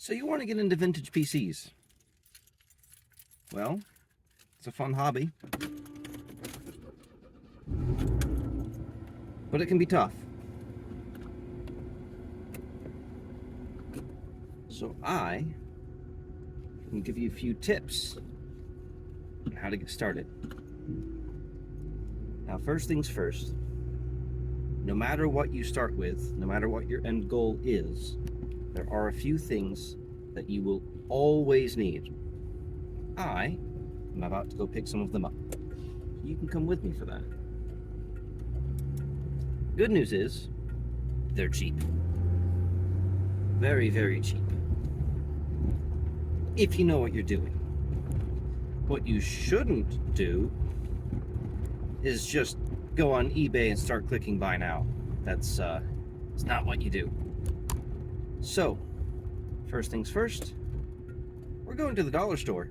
So you want to get into vintage PCs? Well, it's a fun hobby, but it can be tough. So I can give you a few tips on how to get started. Now, first things first, no matter what you start with, no matter what your end goal is, there are a few things that you will always need. I am about to go pick some of them up. You can come with me for that. Good news is, they're cheap. Very, very cheap. If you know what you're doing. What you shouldn't do is just go on eBay and start clicking buy now. That's it's not what you do. So, first things first, we're going to the dollar store.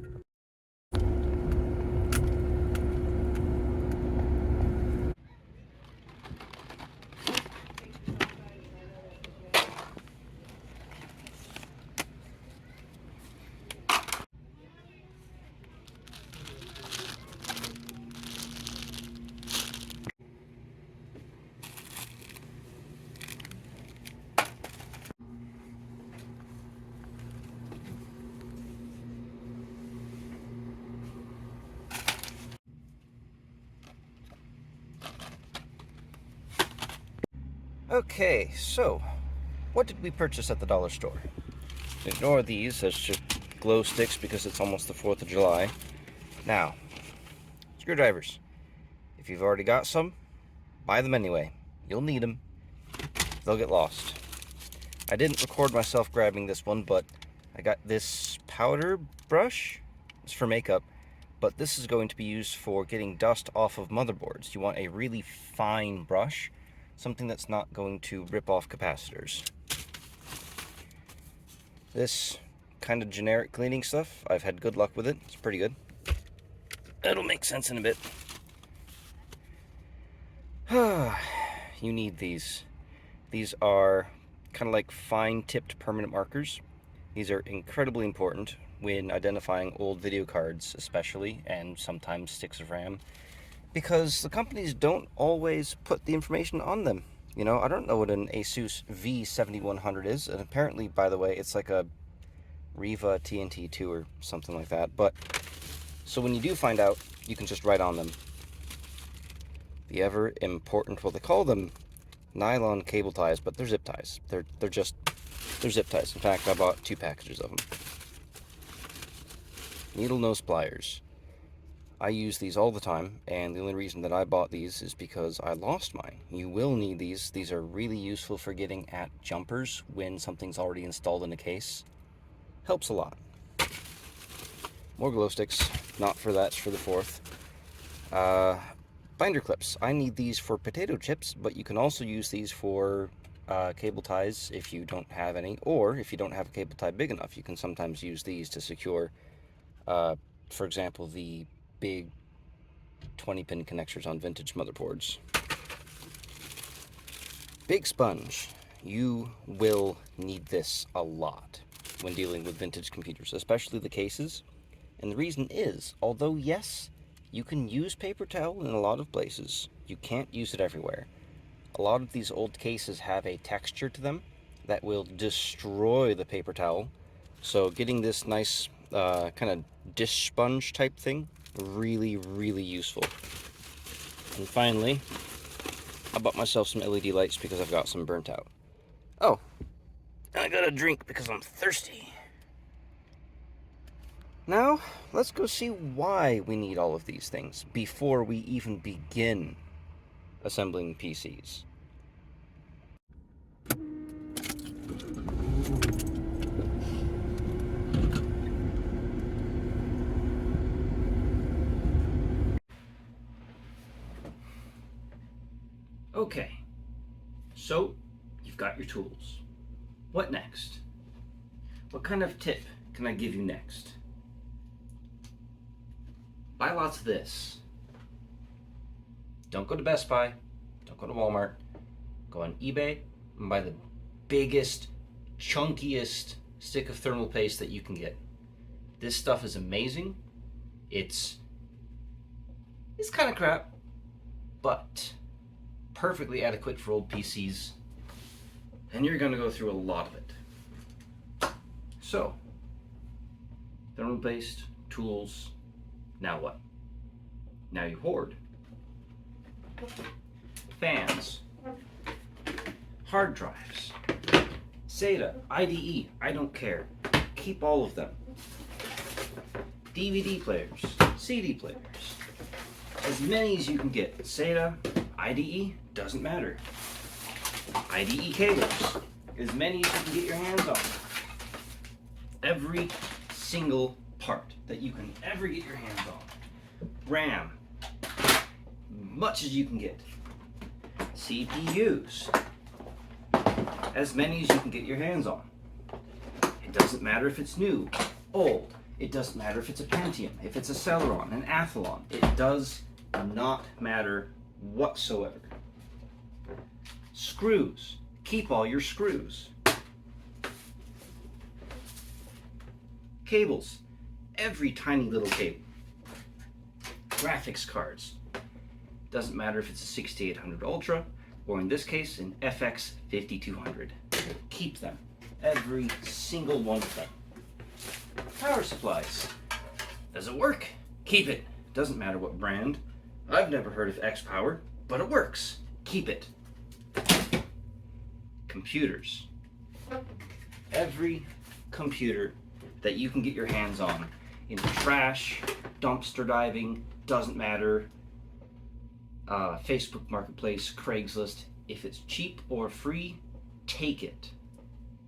Okay, so what did we purchase at the dollar store? Ignore these as just glow sticks because it's almost the 4th of July. Now, screwdrivers. If you've already got some, buy them anyway. You'll need them. They'll get lost. I didn't record myself grabbing this one, but I got this powder brush. It's for makeup, but this is going to be used for getting dust off of motherboards. You want a really fine brush, something that's not going to rip off capacitors. This kind of generic cleaning stuff, I've had good luck with it. It's pretty good. It'll make sense in a bit. You need these. These are kind of like fine-tipped permanent markers. These are incredibly important when identifying old video cards, especially, and sometimes sticks of RAM, because the companies don't always put the information on them. You know, I don't know what an Asus V7100 is, and apparently, by the way, it's like a Riva TNT2 or something like that. But so when you do find out, you can just write on them. The ever important, well, they call them nylon cable ties, but they're zip ties. They're zip ties. In fact, I bought 2 packages of them. Needle nose pliers. I use these all the time, and the only reason that I bought these is because I lost mine. You will need these. These are really useful for getting at jumpers when something's already installed in a case. Helps a lot. More glow sticks. Not for that, it's for the 4th. Binder clips. I need these for potato chips, but you can also use these for cable ties if you don't have any, or if you don't have a cable tie big enough, you can sometimes use these to secure, for example, the big 20-pin connectors on vintage motherboards. Big sponge. You will need this a lot when dealing with vintage computers, especially the cases. And the reason is, although yes, you can use paper towel in a lot of places, you can't use it everywhere. A lot of these old cases have a texture to them that will destroy the paper towel. So getting this nice kind of dish sponge type thing, really, really useful. And finally, I bought myself some LED lights because I've got some burnt out. Oh, and I got a drink because I'm thirsty. Now, let's go see why we need all of these things before we even begin assembling PCs. Okay, so you've got your tools. What next? What kind of tip can I give you next? Buy lots of this. Don't go to Best Buy, don't go to Walmart, go on eBay and buy the biggest, chunkiest stick of thermal paste that you can get. This stuff is amazing. It's kind of crap, but perfectly adequate for old PCs, and you're going to go through a lot of it. So, thermal paste, tools, now what? Now you hoard. Fans, hard drives, SATA, IDE, I don't care. Keep all of them. DVD players, CD players, as many as you can get. SATA, IDE, doesn't matter. IDE cables, as many as you can get your hands on. Every single part that you can ever get your hands on. RAM, much as you can get. CPUs, as many as you can get your hands on. It doesn't matter if it's new, old. It doesn't matter if it's a Pentium, if it's a Celeron, an Athlon. It does not matter whatsoever. Screws. Keep all your screws. Cables. Every tiny little cable. Graphics cards. Doesn't matter if it's a 6800 Ultra, or in this case, an FX 5200. Keep them. Every single one of them. Power supplies. Does it work? Keep it. Doesn't matter what brand. I've never heard of X Power, but it works. Keep it. Computers. Every computer that you can get your hands on, in trash, dumpster diving, doesn't matter. Facebook Marketplace, Craigslist. If it's cheap or free, take it.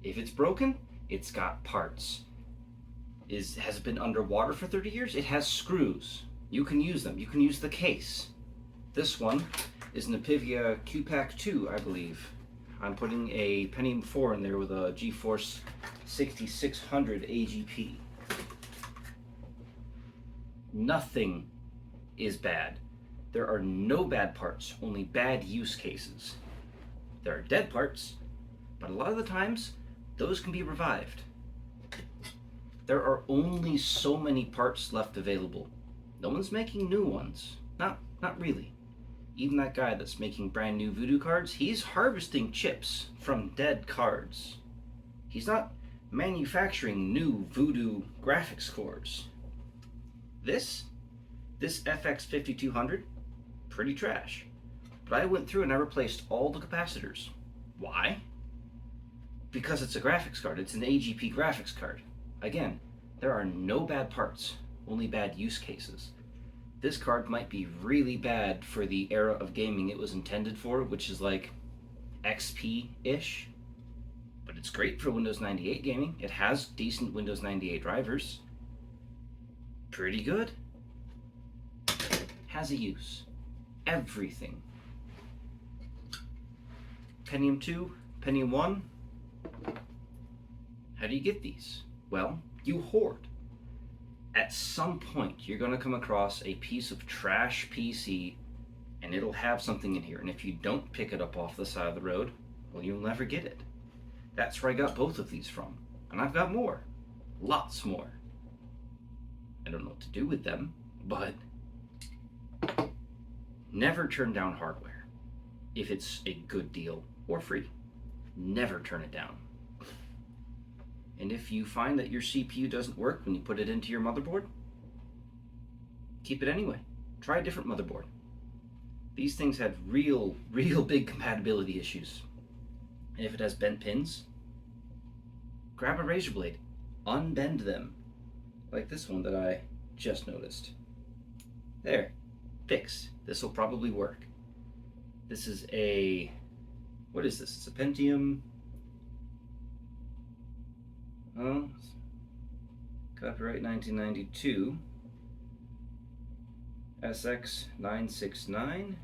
If it's broken, it's got parts. Has it been underwater for 30 years? It has screws. You can use them. You can use the case. This one is an Apivia QPAC 2, I believe. I'm putting a Pentium 4 in there with a GeForce 6600 AGP. Nothing is bad. There are no bad parts, only bad use cases. There are dead parts, but a lot of the times, those can be revived. There are only so many parts left available. No one's making new ones. Not really. Even that guy that's making brand new Voodoo cards, he's harvesting chips from dead cards. He's not manufacturing new Voodoo graphics cores. This FX 5200, pretty trash. But I went through and I replaced all the capacitors. Why? Because it's a graphics card. It's an AGP graphics card. Again, there are no bad parts, only bad use cases. This card might be really bad for the era of gaming it was intended for, which is like XP-ish. But it's great for Windows 98 gaming. It has decent Windows 98 drivers. Pretty good. Has a use. Everything. Pentium 2, Pentium 1. How do you get these? Well, you hoard. At some point, you're going to come across a piece of trash PC, and it'll have something in here. And if you don't pick it up off the side of the road, well, you'll never get it. That's where I got both of these from. And I've got more. Lots more. I don't know what to do with them, but never turn down hardware if it's a good deal or free. Never turn it down. And if you find that your CPU doesn't work when you put it into your motherboard, keep it anyway. Try a different motherboard. These things have real big compatibility issues. And if it has bent pins, grab a razor blade, unbend them, like this one that I just noticed. There, fixed. This will probably work. This is a, what is this? It's a Pentium. Oh, copyright 1992. SX969.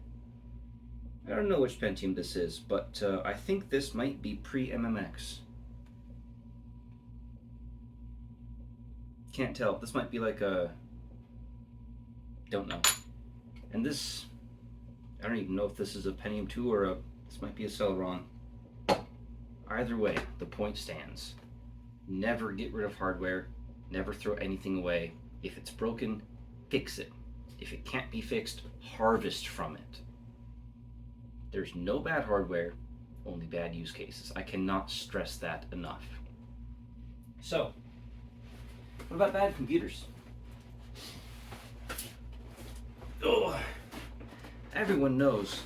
I don't know which Pentium this is, but I think this might be pre-MMX. Can't tell. This might be like a... Don't know. And this... I don't even know if this is a Pentium 2 or a... This might be a Celeron. Either way, the point stands. Never get rid of hardware. Never throw anything away. If it's broken, fix it. If it can't be fixed, harvest from it. There's no bad hardware, only bad use cases. I cannot stress that enough. So, what about bad computers? Oh, everyone knows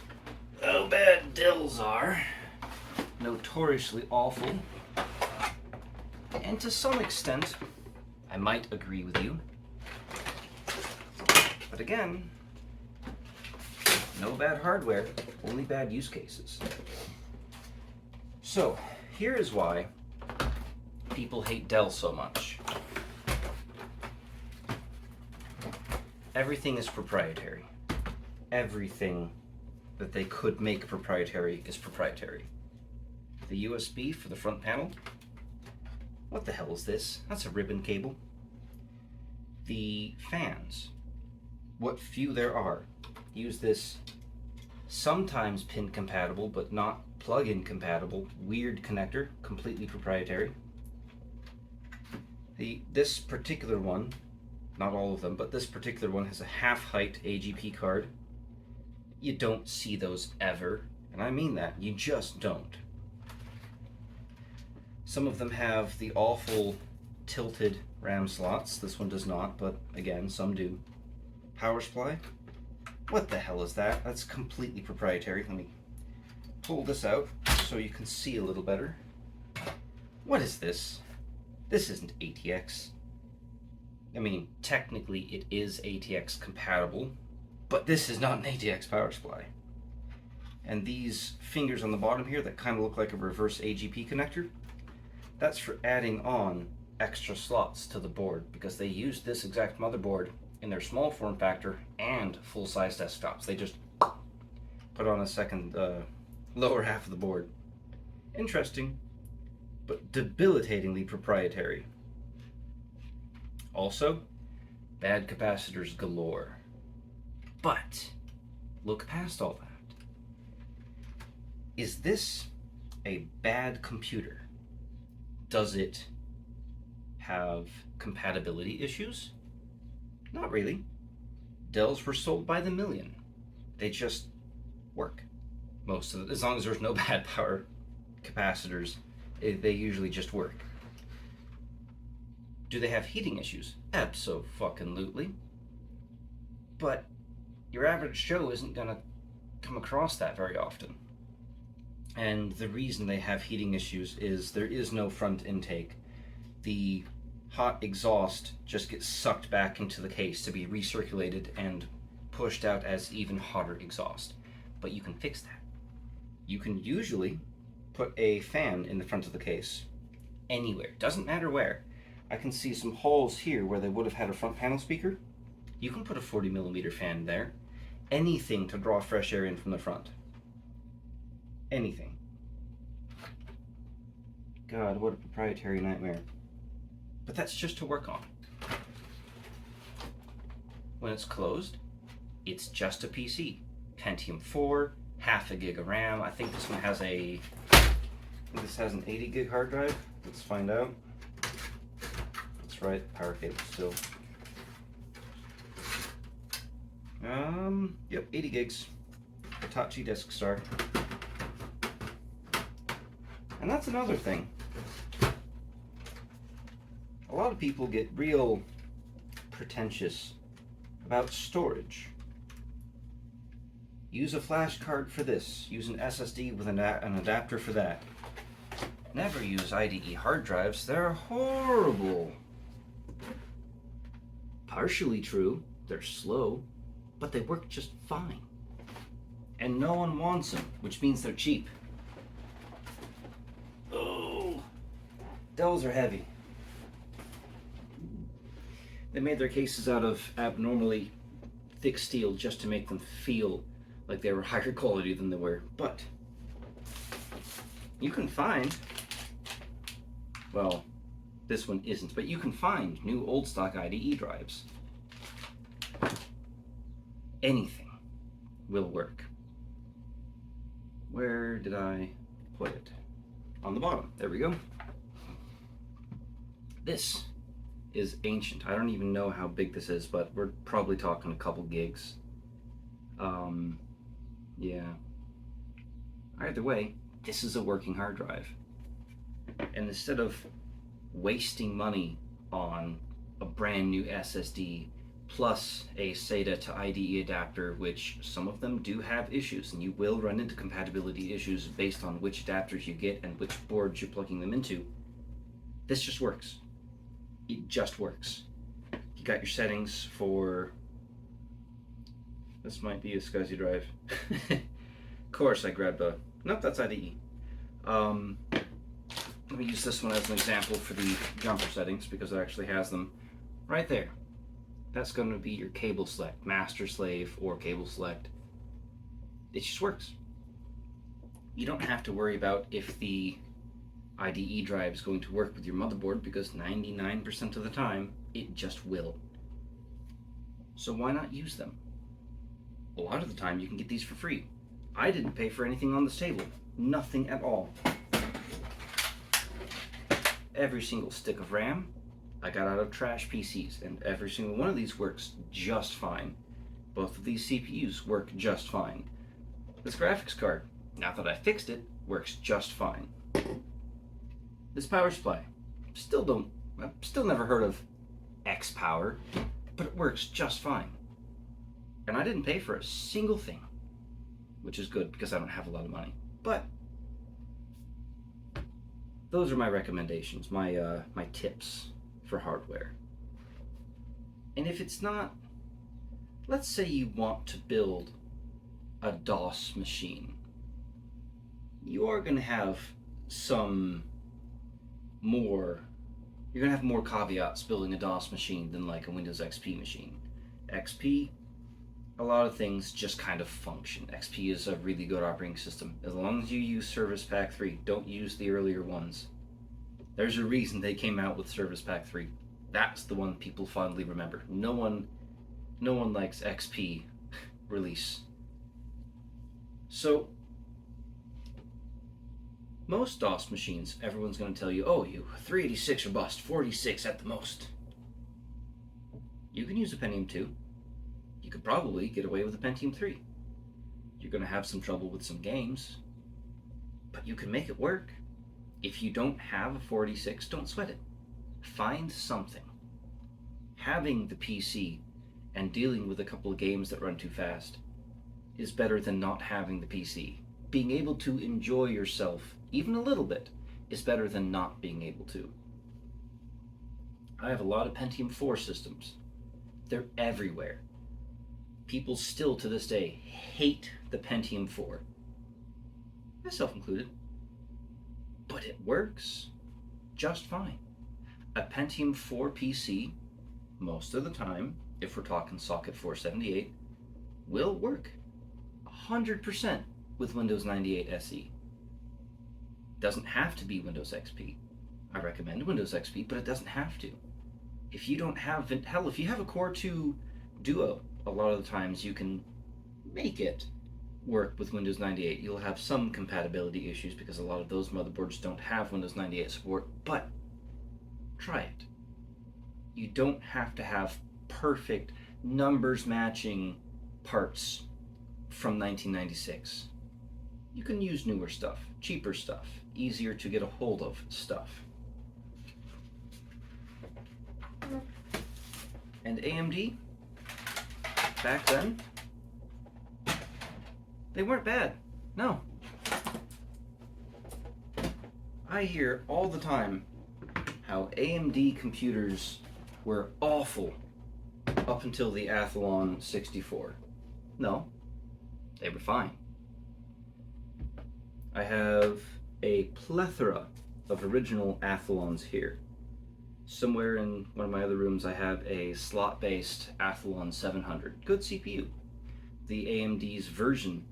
how bad Dells are. Notoriously awful. And to some extent, I might agree with you. But again, no bad hardware, only bad use cases. So, here is why people hate Dell so much. Everything is proprietary. Everything that they could make proprietary is proprietary. The USB for the front panel. What the hell is this? That's a ribbon cable. The fans, what few there are, use this sometimes pin compatible but not plug-in compatible weird connector, completely proprietary. This particular one, not all of them, but this particular one has a half-height AGP card. You don't see those ever, and I mean that, you just don't. Some of them have the awful tilted RAM slots. This one does not, but again, some do. Power supply. What the hell is that? That's completely proprietary. Let me pull this out so you can see a little better. What is this? This isn't ATX. I mean, technically it is ATX compatible, but this is not an ATX power supply. And these fingers on the bottom here that kind of look like a reverse AGP connector, that's for adding on extra slots to the board, because they use this exact motherboard in their small form factor and full-size desktops. They just put on a second lower half of the board. Interesting, but debilitatingly proprietary. Also, bad capacitors galore. But look past all that. Is this a bad computer? Does it have compatibility issues? Not really. Dells were sold by the million. They just work. Most of it, as long as there's no bad power capacitors, they usually just work. Do they have heating issues? Abso-fucking-lutely. But your average Joe isn't gonna come across that very often. And the reason they have heating issues is there is no front intake. The hot exhaust just gets sucked back into the case to be recirculated and pushed out as even hotter exhaust. But you can fix that. You can usually put a fan in the front of the case anywhere. Doesn't matter where. I can see some holes here where they would have had a front panel speaker. You can put a 40mm fan there. Anything to draw fresh air in from the front. Anything. God, what a proprietary nightmare. But that's just to work on. When it's closed, it's just a PC. Pentium 4, half a gig of RAM. I think this one has this has an 80 gig hard drive. Let's find out. That's right, power cable still. Yep, 80 gigs. Hitachi Disk Star. And that's another thing. A lot of people get real pretentious about storage. Use a flash card for this. Use an SSD with an adapter for that. Never use IDE hard drives. They're horrible. Partially true. They're slow, but they work just fine. And no one wants them, which means they're cheap. Oh, Dells are heavy. They made their cases out of abnormally thick steel just to make them feel like they were higher quality than they were. But you can find, well, this one isn't, but you can find new old stock IDE drives. Anything will work. Where did I put it? On the bottom. There we go. This is ancient. I don't even know how big this is, but we're probably talking a couple gigs. Yeah. Either way, this is a working hard drive. And instead of wasting money on a brand new SSD plus a SATA to IDE adapter, which some of them do have issues, and you will run into compatibility issues based on which adapters you get and which boards you're plugging them into, this just works. It just works. You got your settings for... This might be a SCSI drive. Of course I grabbed a... Nope, that's IDE. Let me use this one as an example for the jumper settings because it actually has them right there. That's going to be your cable select, master slave or cable select. It just works. You don't have to worry about if the IDE drive is going to work with your motherboard because 99% of the time it just will. So why not use them? A lot of the time you can get these for free. I didn't pay for anything on this table. Nothing at all. Every single stick of RAM I got out of trash PCs, and every single one of these works just fine. Both of these CPUs work just fine. This graphics card, now that I fixed it, works just fine. This power supply, I've still never heard of X Power, but it works just fine. And I didn't pay for a single thing, which is good because I don't have a lot of money. But those are my recommendations, my tips for hardware. And if it's not, let's say you want to build a DOS machine. You are going to have more caveats building a DOS machine than like a Windows XP machine. XP, a lot of things just kind of function. XP is a really good operating system. As long as you use Service Pack 3, don't use the earlier ones. There's a reason they came out with Service Pack 3. That's the one people fondly remember. No one likes XP release. So, most DOS machines, everyone's going to tell you, oh, you 386 or bust, 46 at the most. You can use a Pentium 2. You could probably get away with a Pentium 3. You're going to have some trouble with some games, but you can make it work. If you don't have a 46, don't sweat it. Find something. Having the PC and dealing with a couple of games that run too fast is better than not having the PC. Being able to enjoy yourself, even a little bit, is better than not being able to. I have a lot of Pentium 4 systems. They're everywhere. People still to this day hate the Pentium 4. Myself included. But it works just fine. A Pentium 4 PC, most of the time, if we're talking socket 478, will work 100% with Windows 98 SE. Doesn't have to be Windows XP. I recommend Windows XP, but it doesn't have to. If you don't have, hell, if you have a Core 2 Duo, a lot of the times you can make it work with Windows 98. You'll have some compatibility issues because a lot of those motherboards don't have Windows 98 support, but try it. You don't have to have perfect numbers matching parts from 1996. You can use newer stuff, cheaper stuff, easier to get a hold of stuff. And AMD, back then, they weren't bad. No. I hear all the time how AMD computers were awful up until the Athlon 64. No, they were fine. I have a plethora of original Athlons here. Somewhere in one of my other rooms I have a slot-based Athlon 700. Good CPU. The AMD's version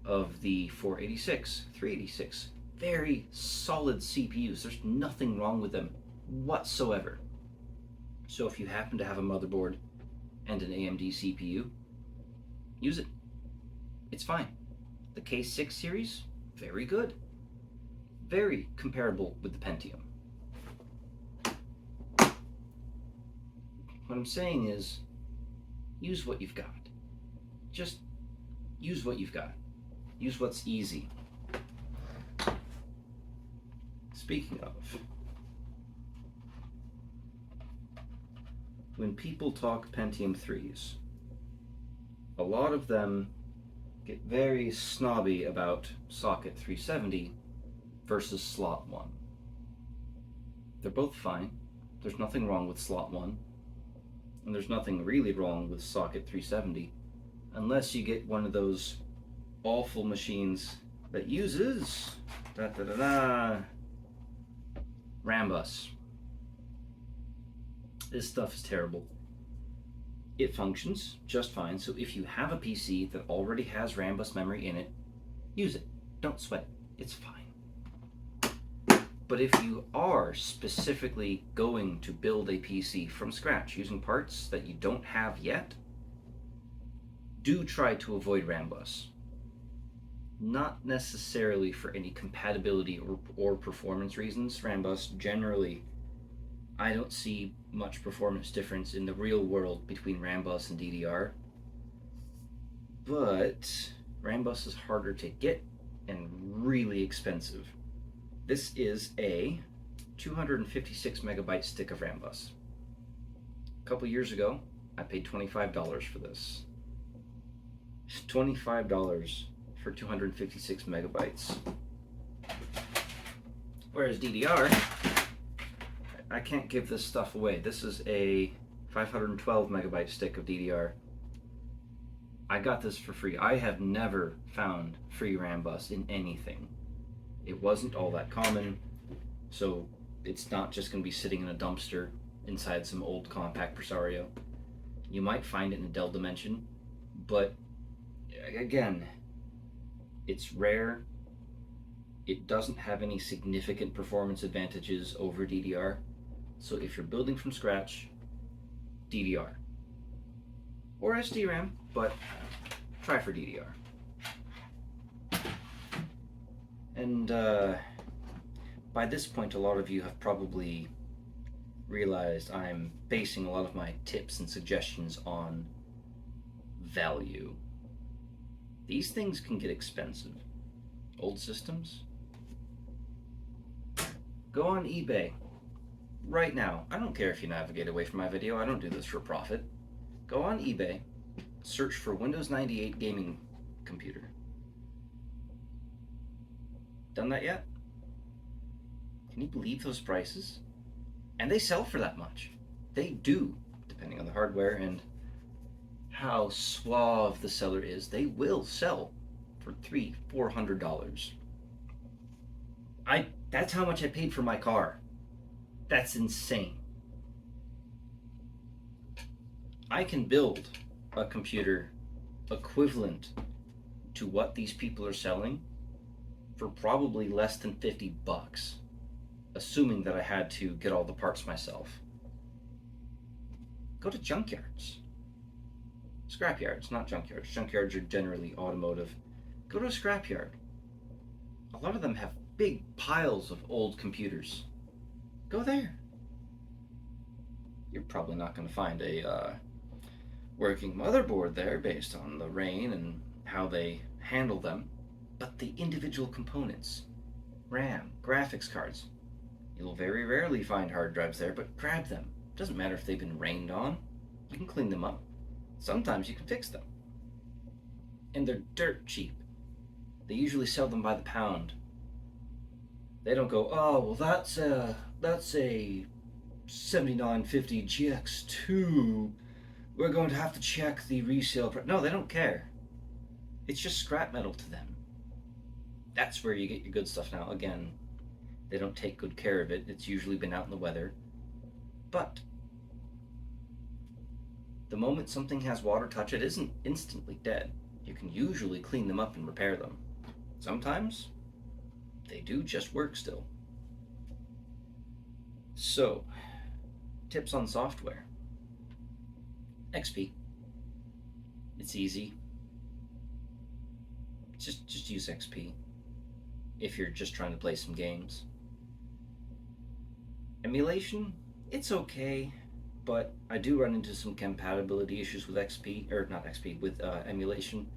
of the 486, 386. Very solid CPUs. There's nothing wrong with them whatsoever. So if you happen to have a motherboard and an AMD CPU, use it. It's fine. The K6 series, very good. Very comparable with the Pentium. What I'm saying is, use what you've got. Just use what you've got. Use what's easy. Speaking of, when people talk Pentium 3s, a lot of them get very snobby about socket 370 versus slot 1. They're both fine. There's nothing wrong with slot 1, and there's nothing really wrong with socket 370, unless you get one of those awful machines that uses Rambus. This stuff is terrible. It functions just fine, so if you have a PC that already has Rambus memory in it, use it. Don't sweat it. It's fine. But if you are specifically going to build a PC from scratch using parts that you don't have yet, do try to avoid Rambus. Not necessarily for any compatibility or performance reasons. Rambus generally, I don't see much performance difference in the real world between Rambus and DDR. But Rambus is harder to get and really expensive. This is a 256 megabyte stick of Rambus. A couple years ago, I paid $25 for this. $25 for 256 megabytes. Whereas DDR, I can't give this stuff away. This is a 512 megabyte stick of DDR. I got this for free. I have never found free Rambus in anything. It wasn't all that common, so it's not just going to be sitting in a dumpster inside some old compact Presario. You might find it in a Dell Dimension, but again, it's rare. It doesn't have any significant performance advantages over DDR. So if you're building from scratch, DDR. Or SDRAM, but try for DDR. And by this point, a lot of you have probably realized I'm basing a lot of my tips and suggestions on value. These things can get expensive. Old systems. Go on eBay right now. I don't care if you navigate away from my video. I don't do this for profit. Go on eBay, search for Windows 98 gaming computer. Done that yet? Can you believe those prices? And they sell for that much. They do, depending on the hardware and how suave the seller is. They will sell for $300-400. That's how much I paid for my car. That's insane. I can build a computer equivalent to what these people are selling for probably less than $50, assuming that I had to get all the parts myself. Go to junkyards. Scrapyards, not junkyards. Junkyards are generally automotive. Go to a scrapyard. A lot of them have big piles of old computers. Go there. You're probably not going to find a working motherboard there based on the rain and how they handle them, but the individual components, RAM, graphics cards, you'll very rarely find hard drives there, but grab them. Doesn't matter if they've been rained on. You can clean them up. Sometimes you can fix them. And they're dirt cheap. They usually sell them by the pound. They don't go, oh, well, that's a 7950 GX2. We're going to have to check the resale price. No, they don't care. It's just scrap metal to them. That's where you get your good stuff now. Again, they don't take good care of it. It's usually been out in the weather. But the moment something has water touch, it isn't instantly dead. You can usually clean them up and repair them. Sometimes they do just work still. So, tips on software. XP. It's easy. Just use XP if you're just trying to play some games. Emulation, it's okay, but I do run into some compatibility issues with XP, or not XP, with emulation.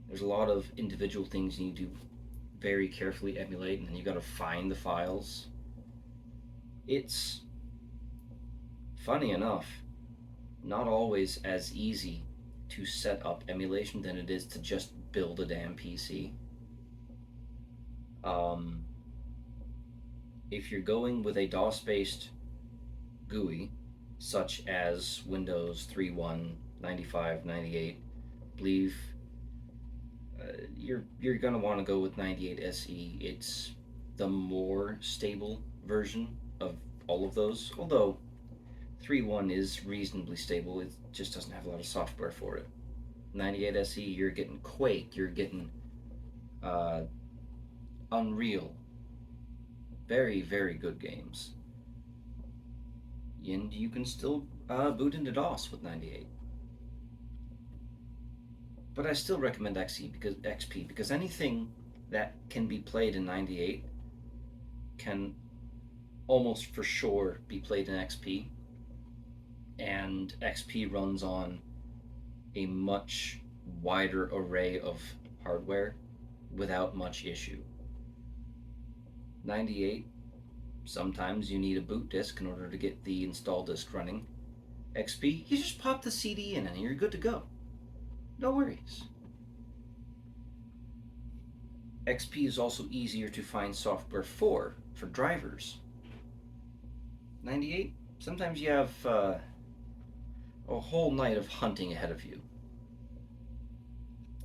There's a lot of individual things you need to very carefully emulate, and then you got to find the files. It's, funny enough, not always as easy to set up emulation than it is to just build a damn PC. Um, if you're going with a DOS-based GUI, such as Windows 3.1, 95, 98, I believe you're gonna want to go with 98 SE. It's the more stable version of all of those. Although 3.1 is reasonably stable, it just doesn't have a lot of software for it. 98 SE, you're getting Quake, you're getting uh, Unreal. Very, very good games. And you can still boot into DOS with 98. But I still recommend XP because anything that can be played in 98 can almost for sure be played in XP, and XP runs on a much wider array of hardware without much issue. 98, sometimes you need a boot disk in order to get the install disk running. XP, you just pop the CD in and you're good to go. No worries. XP is also easier to find software for drivers. 98, sometimes you have a whole night of hunting ahead of you.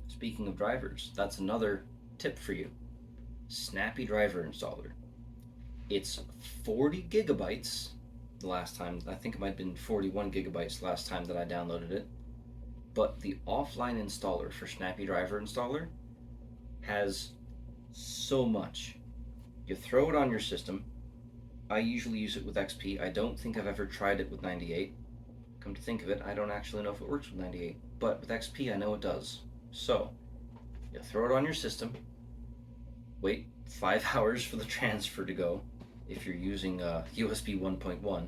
Speaking of drivers, that's another tip for you. Snappy Driver Installer. It's 40 gigabytes the last time. I think it might have been 41 gigabytes the last time that I downloaded it. But the offline installer for Snappy Driver Installer has so much. You throw it on your system. I usually use it with XP. I don't think I've ever tried it with 98. Come to think of it, I don't actually know if it works with 98. But with XP, I know it does. So, you throw it on your system. Wait 5 hours for the transfer to go if you're using USB 1.1.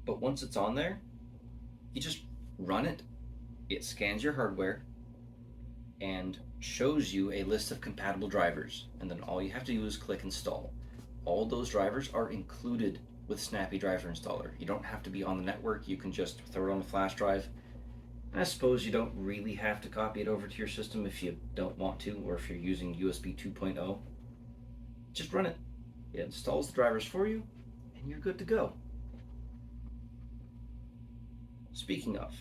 But once it's on there, you just run it. It scans your hardware and shows you a list of compatible drivers, and then all you have to do is click install. All those drivers are included with Snappy Driver Installer. You don't have to be on the network. You can just throw it on a flash drive. And I suppose you don't really have to copy it over to your system if you don't want to, or if you're using USB 2.0. Just run it. It installs the drivers for you, and you're good to go. Speaking of,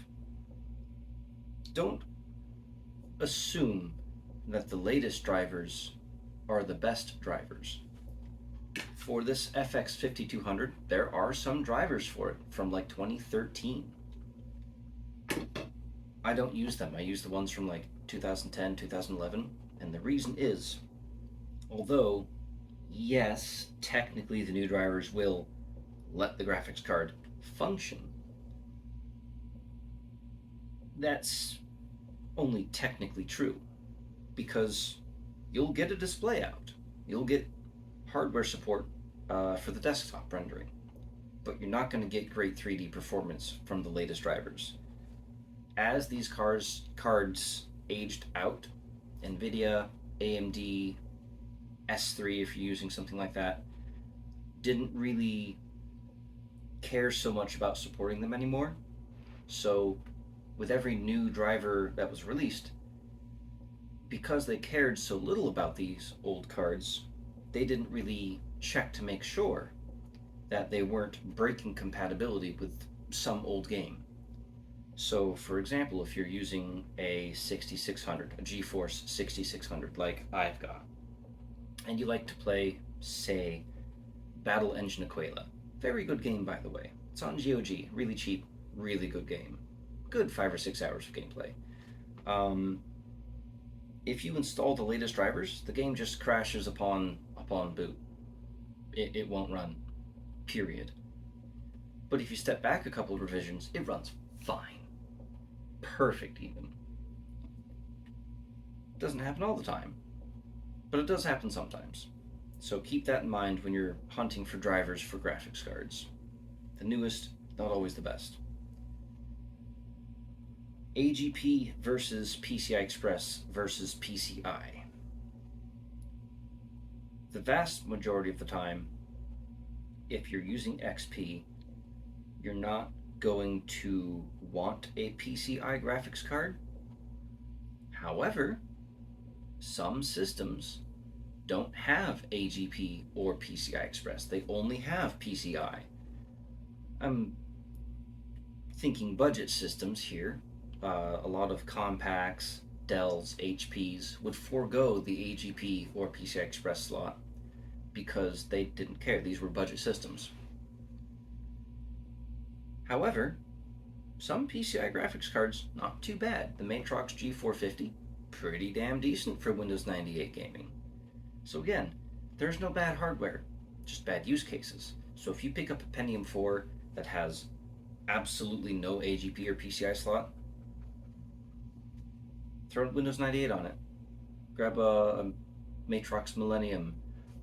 don't assume that the latest drivers are the best drivers. For this FX 5200, there are some drivers for it from like 2013. I don't use them. I use the ones from like 2010, 2011, and the reason is, although, yes, technically the new drivers will let the graphics card function, that's only technically true, because you'll get a display out. You'll get hardware support for the desktop rendering, but you're not going to get great 3D performance from the latest drivers. As these cards aged out, NVIDIA, AMD, S3 if you're using something like that, didn't really care so much about supporting them anymore. So with every new driver that was released, because they cared so little about these old cards, they didn't really check to make sure that they weren't breaking compatibility with some old game. So, for example, if you're using a 6600, a GeForce 6600 like I've got, and you like to play, say, Battle Engine Aquila, very good game by the way. It's on GOG, really cheap, really good game. Good 5 or 6 hours of gameplay. If you install the latest drivers, the game just crashes upon boot. It won't run, period. But if you step back a couple of revisions, it runs fine. Perfect even. Doesn't happen all the time, but it does happen sometimes. So keep that in mind when you're hunting for drivers for graphics cards. The newest, not always the best. AGP versus PCI Express versus PCI. The vast majority of the time, if you're using XP, you're not going to want a PCI graphics card. However, some systems don't have AGP or PCI Express. They only have PCI. I'm thinking budget systems here. A lot of Compaqs, Dells, HPs would forego the AGP or PCI Express slot because they didn't care. These were budget systems. However, some PCI graphics cards, not too bad. The Matrox G450, pretty damn decent for Windows 98 gaming. So again, there's no bad hardware, just bad use cases. So if you pick up a Pentium 4 that has absolutely no AGP or PCI slot, throw Windows 98 on it. Grab a Matrox Millennium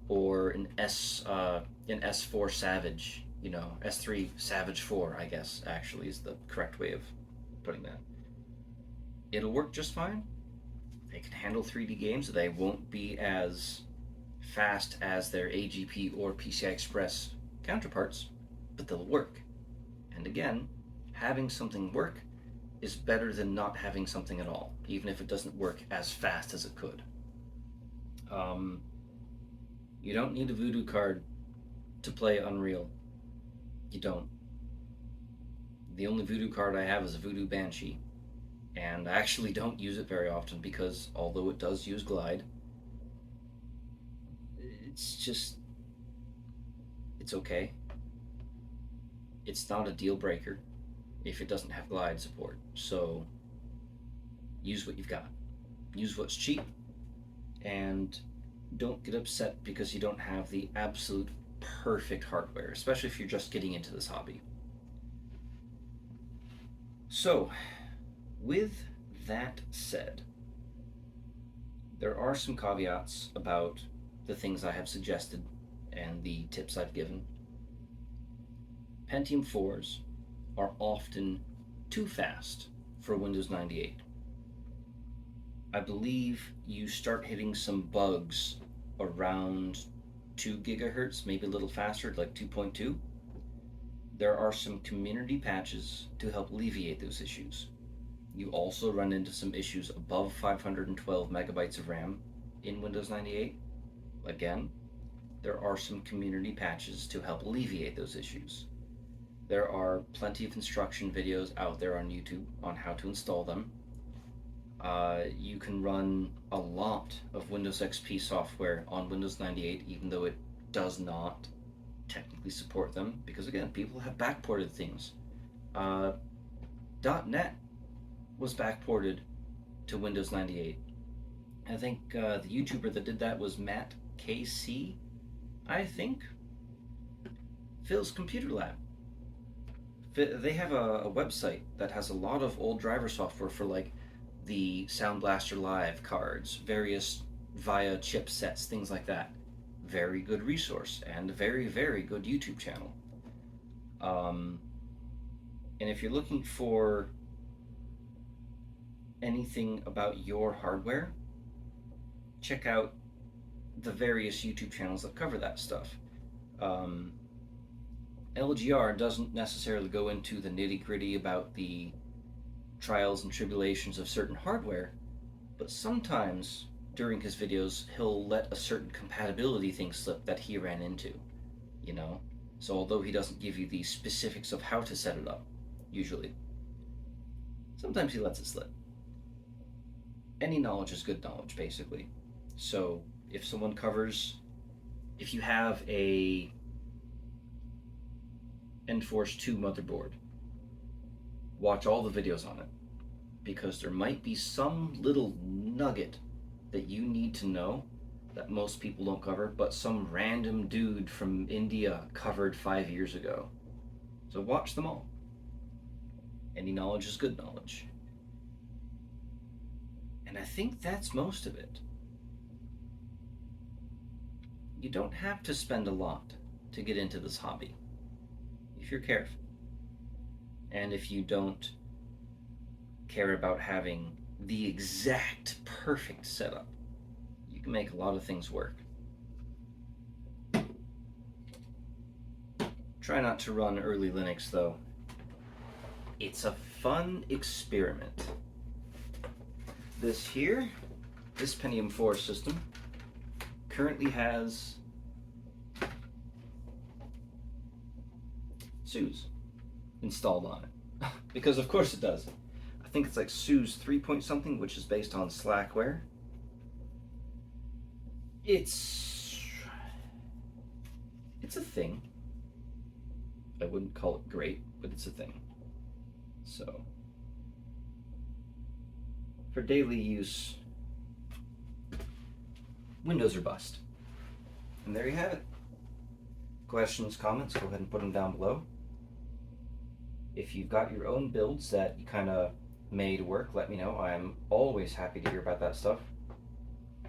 or an S4 Savage, S3 Savage 4, I guess actually is the correct way of putting that. It'll work just fine. They can handle 3D games. They won't be as fast as their AGP or PCI Express counterparts, but they'll work. And again, having something work is better than not having something at all, even if it doesn't work as fast as it could. You don't need a Voodoo card to play Unreal. You don't. The only Voodoo card I have is a Voodoo Banshee, and I actually don't use it very often because although it does use Glide, it's okay. It's not a deal breaker if it doesn't have Glide support. So use what you've got. Use what's cheap, and don't get upset because you don't have the absolute perfect hardware, especially if you're just getting into this hobby. So, with that said, there are some caveats about the things I have suggested and the tips I've given. Pentium 4s are often too fast for Windows 98. I believe you start hitting some bugs around 2 gigahertz, maybe a little faster, like 2.2. There are some community patches to help alleviate those issues. You also run into some issues above 512 megabytes of RAM in Windows 98. Again, there are some community patches to help alleviate those issues. There are plenty of instruction videos out there on YouTube on how to install them. You can run a lot of Windows XP software on Windows 98, even though it does not technically support them, because again, people have backported things. .NET was backported to Windows 98. I think the YouTuber that did that was Matt KC, I think. Phil's Computer Lab. They have a website that has a lot of old driver software for like the Sound Blaster Live cards, various VIA chipsets, things like that. Very good resource and a very, very good YouTube channel. And if you're looking for anything about your hardware, check out the various YouTube channels that cover that stuff. LGR doesn't necessarily go into the nitty-gritty about the trials and tribulations of certain hardware, but sometimes during his videos he'll let a certain compatibility thing slip that he ran into, So although he doesn't give you the specifics of how to set it up, usually, sometimes he lets it slip. Any knowledge is good knowledge, basically. So if you have a Enforce 2 motherboard, watch all the videos on it, because there might be some little nugget that you need to know that most people don't cover, but some random dude from India covered 5 years ago. So watch them all. Any knowledge is good knowledge. And I think that's most of it. you don't have to spend a lot to get into this hobby if you're careful. And if you don't care about having the exact perfect setup, you can make a lot of things work. Try not to run early Linux though. It's a fun experiment. This here, this Pentium 4 system, currently has SUSE installed on it. Because of course it does. I think it's like SUSE 3 point something, which is based on Slackware. It's a thing. I wouldn't call it great, but it's a thing. So, for daily use, Windows or bust. And there you have it. Questions, comments, go ahead and put them down below. If you've got your own builds that you kind of made work, let me know. I'm always happy to hear about that stuff.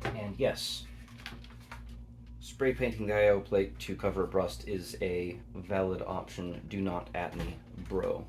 And yes, spray painting the I/O plate to cover rust is a valid option. Do not at me, bro.